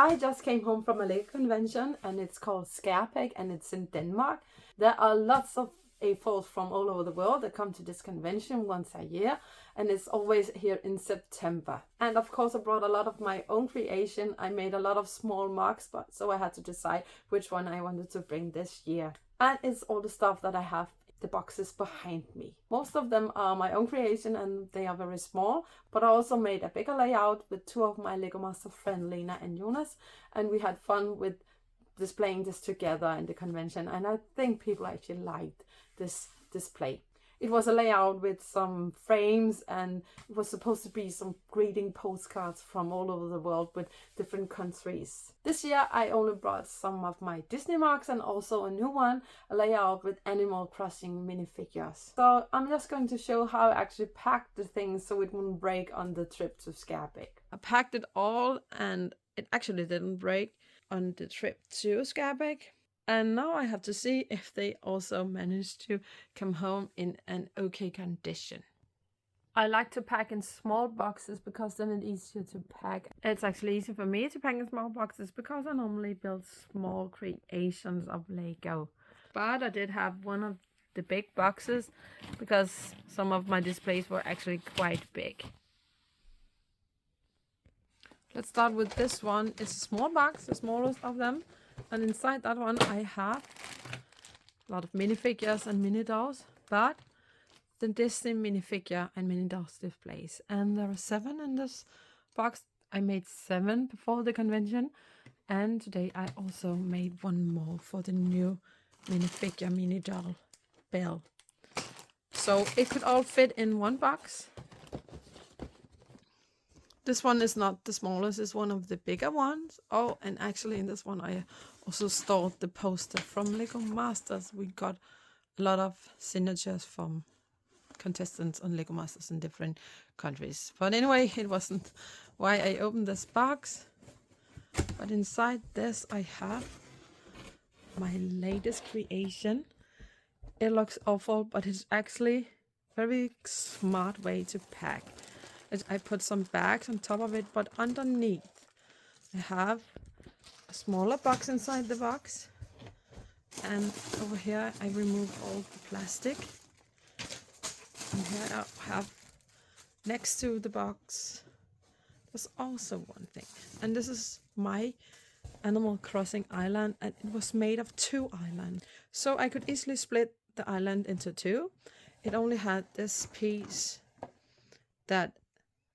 I just came home from a Lego convention and it's called Skærbæk and it's in Denmark. There are lots of A4s from all over the world that come to this convention once a year, and it's always here in September. And of course I brought a lot of my own creation. I made a lot of small marks, but so I had to decide which one I wanted to bring this year. And it's all the stuff that I have, the boxes behind me. Most of them are my own creation and they are very small, but I also made a bigger layout with two of my Lego Master friends, Lena and Jonas, and we had fun with displaying this together in the convention, and I think people actually liked this display. It was a layout with some frames, and it was supposed to be some greeting postcards from all over the world with different countries. This year I only brought some of my Disney marks and also a new one, a layout with Animal Crossing minifigures. So I'm just going to show how I actually packed the things so it wouldn't break on the trip to Skærbæk. I packed it all and it actually didn't break on the trip to Skærbæk. And now I have to see if they also managed to come home in an okay condition. I like to pack in small boxes because then it's easier to pack. It's actually easy for me to pack in small boxes because I normally build small creations of Lego. But I did have one of the big boxes because some of my displays were actually quite big. Let's start with this one. It's a small box, the smallest of them. And inside that one I have a lot of minifigures and mini dolls, but the Disney minifigure and mini dolls displays. And there are 7 in this box. I made 7 before the convention, and today I also made one more for the new minifigure mini doll Belle. So it could all fit in one box. This one is not the smallest, it's one of the bigger ones. Oh, and actually in this one I also stored the poster from Lego Masters. We got a lot of signatures from contestants on Lego Masters in different countries. But anyway, it wasn't why I opened this box. But inside this I have my latest creation. It looks awful, but it's actually a very smart way to pack. I put some bags on top of it, but underneath I have a smaller box inside the box, and over here I remove all the plastic, and here I have next to the box there's also one thing, and this is my Animal Crossing island, and it was made of 2 islands, so I could easily split the island into 2. It only had this piece that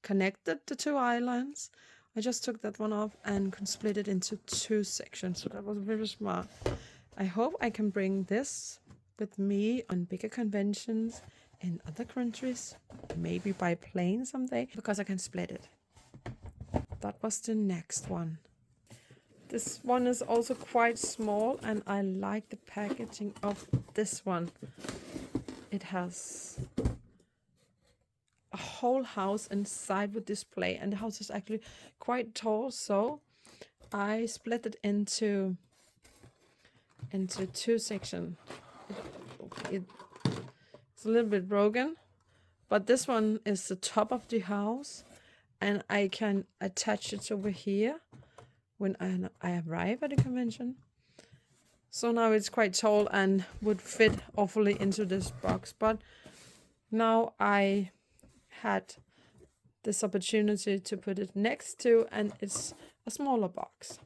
connected the 2 islands. I just took that one off and could split it into 2 sections, so that was very smart. I hope I can bring this with me on bigger conventions in other countries, maybe by plane someday, because I can split it. That was the next one. This one is also quite small, and I like the packaging of this one. It has a whole house inside with display, and the house is actually quite tall, so I split it into 2 sections. It's a little bit broken, but this one is the top of the house, and I can attach it over here when I arrive at the convention. So now it's quite tall and would fit awfully into this box, but now I had this opportunity to put it next to, and it's a smaller box.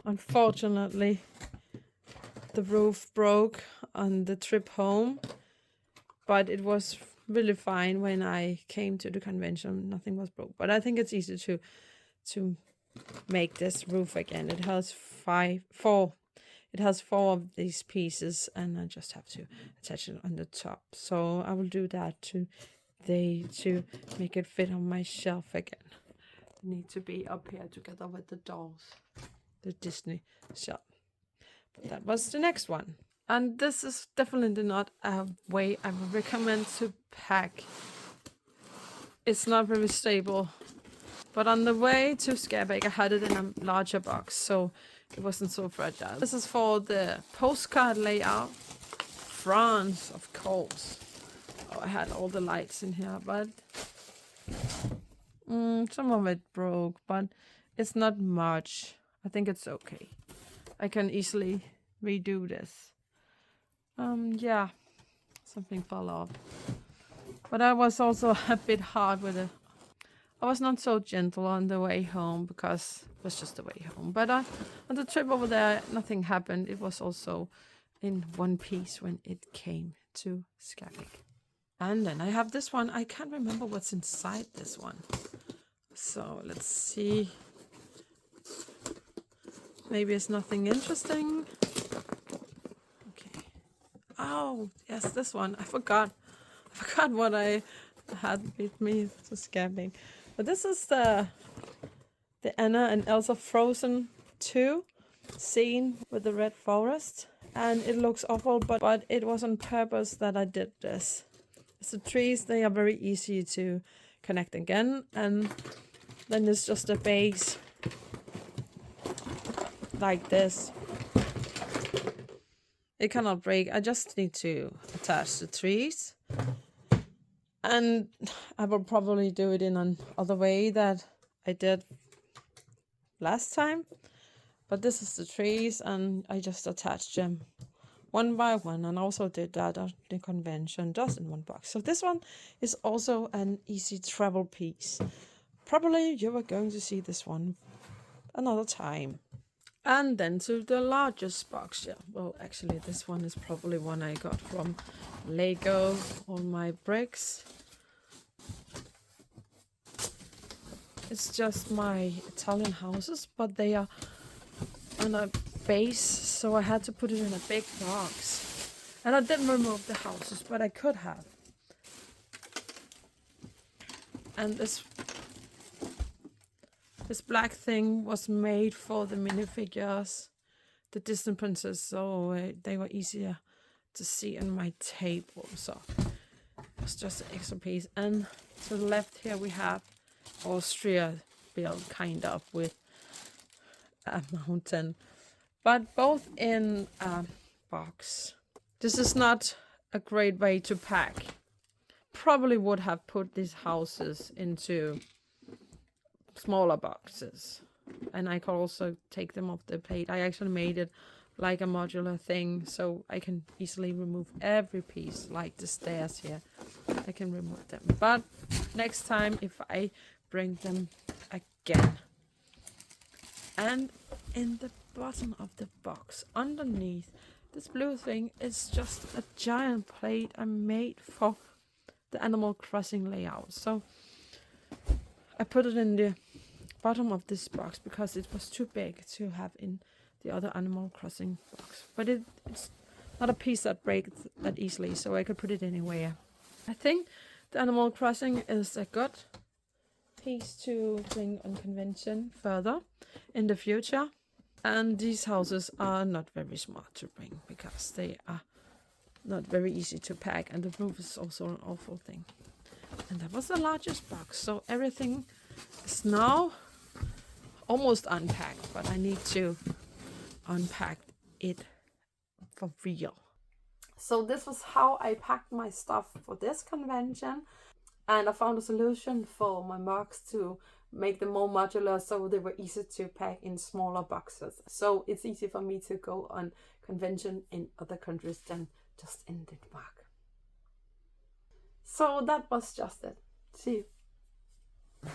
Unfortunately, the roof broke on the trip home, but it was really fine when I came to the convention. Nothing was broke, but I think it's easy to make this roof again. It has 4 of these pieces, and I just have to attach it on the top. So I will do that to make it fit on my shelf again. I need to be up here together with the dolls, the Disney shelf. But that was the next one. And this is definitely not a way I would recommend to pack. It's not very stable. But on the way to Skærbæk, I had it in a larger box, so it wasn't so fragile. This is for the postcard layout. France, of course. Oh, I had all the lights in here, but some of it broke, but it's not much. I think it's okay. I can easily redo this. Yeah, something fell off. But I was also a bit hard with it. I was not so gentle on the way home because it was just the way home. But on the trip over there, nothing happened. It was also in one piece when it came to Skærbæk. And then I have this one. I can't remember what's inside this one. So let's see. Maybe it's nothing interesting. Okay. Oh, yes, this one. I forgot what I had with me to Skærbæk. But this is the Anna and Elsa Frozen 2 scene with the red forest. And it looks awful, but it was on purpose that I did this. The trees, they are very easy to connect again. And then there's just a base like this. It cannot break. I just need to attach the trees. And I will probably do it in another way that I did last time. But this is the trees, and I just attached them one by one, and also did that at the convention just in one box. So this one is also an easy travel piece. Probably you are going to see this one another time. And then to the largest box. Yeah, well, actually this one is probably one I got from Lego, all my bricks. It's just my Italian houses, but they are on a base, so I had to put it in a big box. And I didn't remove the houses, but I could have. And this black thing was made for the minifigures, the Disney princess, so they were easier to see on my table. So it was just an extra piece. And to the left here we have Austria built kind of with a mountain, but both in a box. This is not a great way to pack. Probably would have put these houses into smaller boxes, and I could also take them off the plate. I actually made it like a modular thing, so I can easily remove every piece, like the stairs here. I can remove them, but next time if I bring them again. And in the bottom of the box, underneath this blue thing, is just a giant plate I made for the Animal Crossing layout. So I put it in the bottom of this box because it was too big to have in the other Animal Crossing box. But it's not a piece that breaks that easily, so I could put it anywhere. I think the Animal Crossing is a good piece to bring on convention further in the future. And these houses are not very smart to bring because they are not very easy to pack, and the roof is also an awful thing. And that was the largest box, so everything is now almost unpacked, but I need to unpack it for real. So this was how I packed my stuff for this convention, and I found a solution for my MOCs to make them more modular so they were easy to pack in smaller boxes. So it's easy for me to go on convention in other countries than just in Denmark. So that was just it. See you.